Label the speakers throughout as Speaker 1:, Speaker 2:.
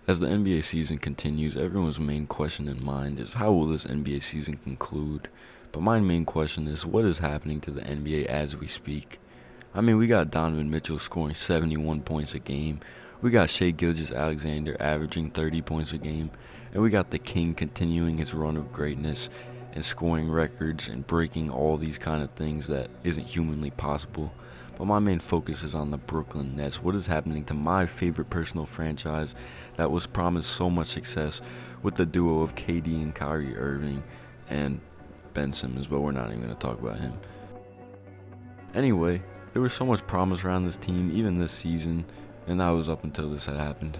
Speaker 1: As the NBA season continues, everyone's main question in mind is how will this NBA season conclude? But my main question is what is happening to the NBA as we speak? I mean, we got Donovan Mitchell scoring 71 points a game. We got Shai Gilgeous-Alexander averaging 30 points a game. And we got the King continuing his run of greatness and scoring records and breaking all these kind of things that isn't humanly possible. But my main focus is on the Brooklyn Nets. What is happening to my favorite personal franchise that was promised so much success with the duo of KD and Kyrie Irving and Ben Simmons, but we're not even going to talk about him. Anyway, there was so much promise around this team, even this season, and that was up until this had happened.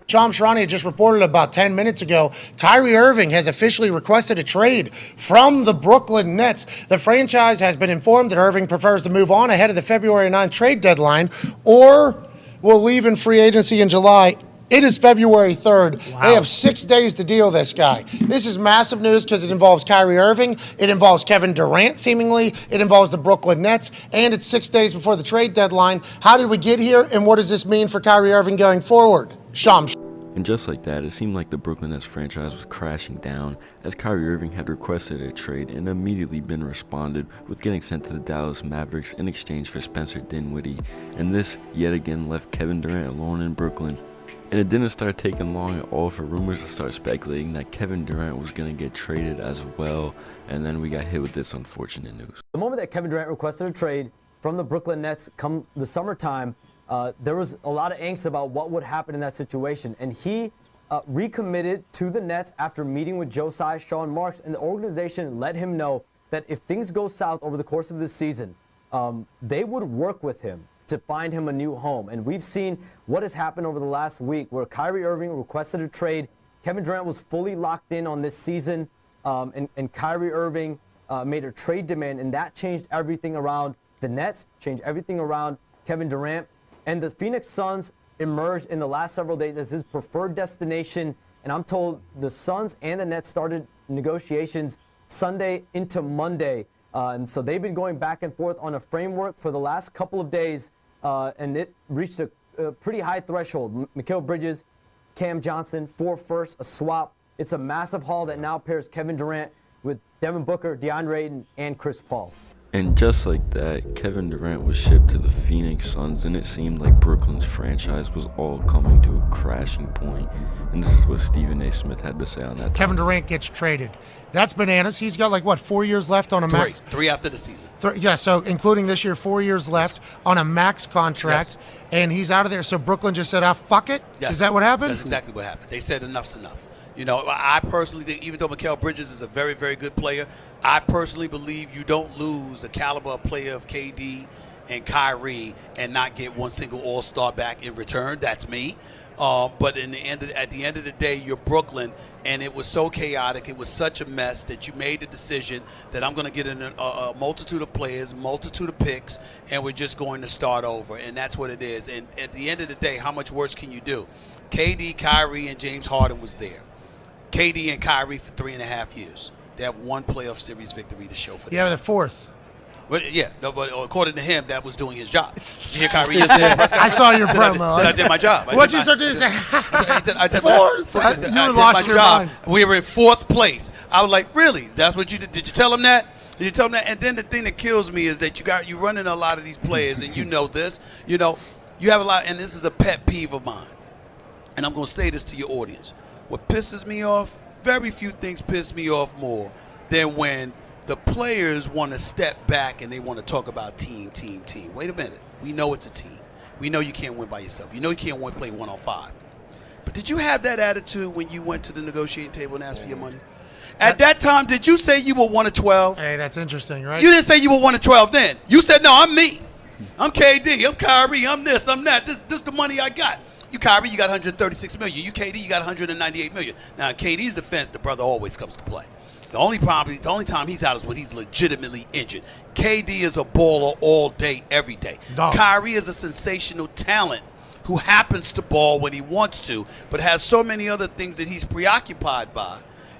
Speaker 2: Shams Charania just reported about 10 minutes ago, Kyrie Irving has officially requested a trade from the Brooklyn Nets. The franchise has been informed that Irving prefers to move on ahead of the February 9th trade deadline or will leave in free agency in July. It is February 3rd. Wow. They have 6 days to deal this guy. This is massive news because it involves Kyrie Irving. It involves Kevin Durant, seemingly. It involves the Brooklyn Nets. And it's 6 days before the trade deadline. How did we get here, and what does this mean for Kyrie Irving going forward? Shams.
Speaker 1: And just like that, it seemed like the Brooklyn Nets franchise was crashing down as Kyrie Irving had requested a trade and immediately been responded with getting sent to the Dallas Mavericks in exchange for Spencer Dinwiddie. And this, yet again, left Kevin Durant alone in Brooklyn. And it didn't start taking long at all for rumors to start speculating that Kevin Durant was going to get traded as well. And then we got hit with this unfortunate news.
Speaker 3: The moment that Kevin Durant requested a trade from the Brooklyn Nets come the summertime, there was a lot of angst about what would happen in that situation. And he recommitted to the Nets after meeting with Joe Tsai, Sean Marks, and the organization let him know that if things go south over the course of this season, they would work with him to find him a new home. And we've seen what has happened over the last week where Kyrie Irving requested a trade. Kevin Durant was fully locked in on this season, and Kyrie Irving made a trade demand, and that changed everything around the Nets, changed everything around Kevin Durant. And the Phoenix Suns emerged in the last several days as his preferred destination. And I'm told the Suns and the Nets started negotiations Sunday into Monday. And so they've been going back and forth on a framework for the last couple of days. And it reached a pretty high threshold. Mikal Bridges, Cam Johnson, 4 firsts, a swap. It's a massive haul that now pairs Kevin Durant with Devin Booker, DeAndre Ayton, and Chris Paul.
Speaker 1: And just like that, Kevin Durant was shipped to the Phoenix Suns, and it seemed like Brooklyn's franchise was all coming to a crashing point. And this is what Stephen A. Smith had to say on that.
Speaker 2: Kevin Durant gets traded. That's bananas. He's got 4 years left on a max?
Speaker 4: Three after the season.
Speaker 2: Yeah, so including this year, 4 years left on a max contract, and he's out of there. So Brooklyn just said, fuck it?
Speaker 4: Yes.
Speaker 2: Is that what happened?
Speaker 4: That's exactly what happened. They said enough's enough. You know, I personally think, even though Mikal Bridges is a very, very good player, I personally believe you don't lose the caliber player of KD and Kyrie and not get one single All-Star back in return. That's me. But at the end of the day, you're Brooklyn, and it was so chaotic. It was such a mess that you made the decision that I'm going to get in a multitude of players, multitude of picks, and we're just going to start over. And that's what it is. And at the end of the day, how much worse can you do? KD, Kyrie, and James Harden was there. KD and Kyrie for 3.5 years. They have one playoff series victory to show for them.
Speaker 2: Yeah, the fourth.
Speaker 4: But according to him, that was doing his job. Did you hear Kyrie yesterday?
Speaker 2: I saw your promo.
Speaker 4: Said I did my job.
Speaker 2: What'd you start doing?
Speaker 4: I did
Speaker 2: Fourth?
Speaker 4: I did my job. We were in 4th place. I was like, really? That's what you did? Did you tell him that? Did you tell him that? And then the thing that kills me is that you running a lot of these players, and you know this. You know, you have a lot, and this is a pet peeve of mine. And I'm going to say this to your audience. What pisses me off, very few things piss me off more than when the players want to step back and they want to talk about team. Wait a minute. We know it's a team. We know you can't win by yourself. You know you can't play 1-on-5. But did you have that attitude when you went to the negotiating table and asked for your money? At that time, did you say you were 1 of 12?
Speaker 2: Hey, that's interesting, right?
Speaker 4: You didn't say you were 1 of 12 then. You said, no, I'm me. I'm KD. I'm Kyrie. I'm this. I'm that. This is the money I got. You Kyrie, you got 136 million. You KD, you got 198 million. Now, in KD's defense, the brother always comes to play. The only time he's out is when he's legitimately injured. KD is a baller all day, every day. Dog. Kyrie is a sensational talent who happens to ball when he wants to, but has so many other things that he's preoccupied by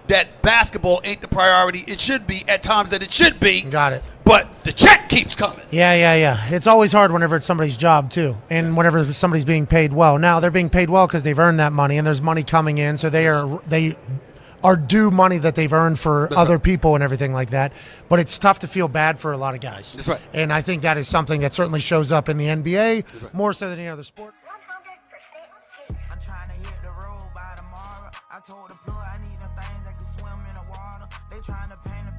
Speaker 4: that basketball ain't the priority it should be at times that it should be.
Speaker 2: Got it.
Speaker 4: But the check keeps coming.
Speaker 2: Yeah. It's always hard whenever it's somebody's job, too, and whenever somebody's being paid well. Now, they're being paid well because they've earned that money, and there's money coming in, so they are due money that they've earned for other people and everything like that. But it's tough to feel bad for a lot of guys.
Speaker 4: That's right.
Speaker 2: And I think that is something that certainly shows up in the NBA more so than any other sport.
Speaker 5: I'm trying to hit the road by tomorrow. I told the plug I need them things that can swim in the water. They trying to paint a picture.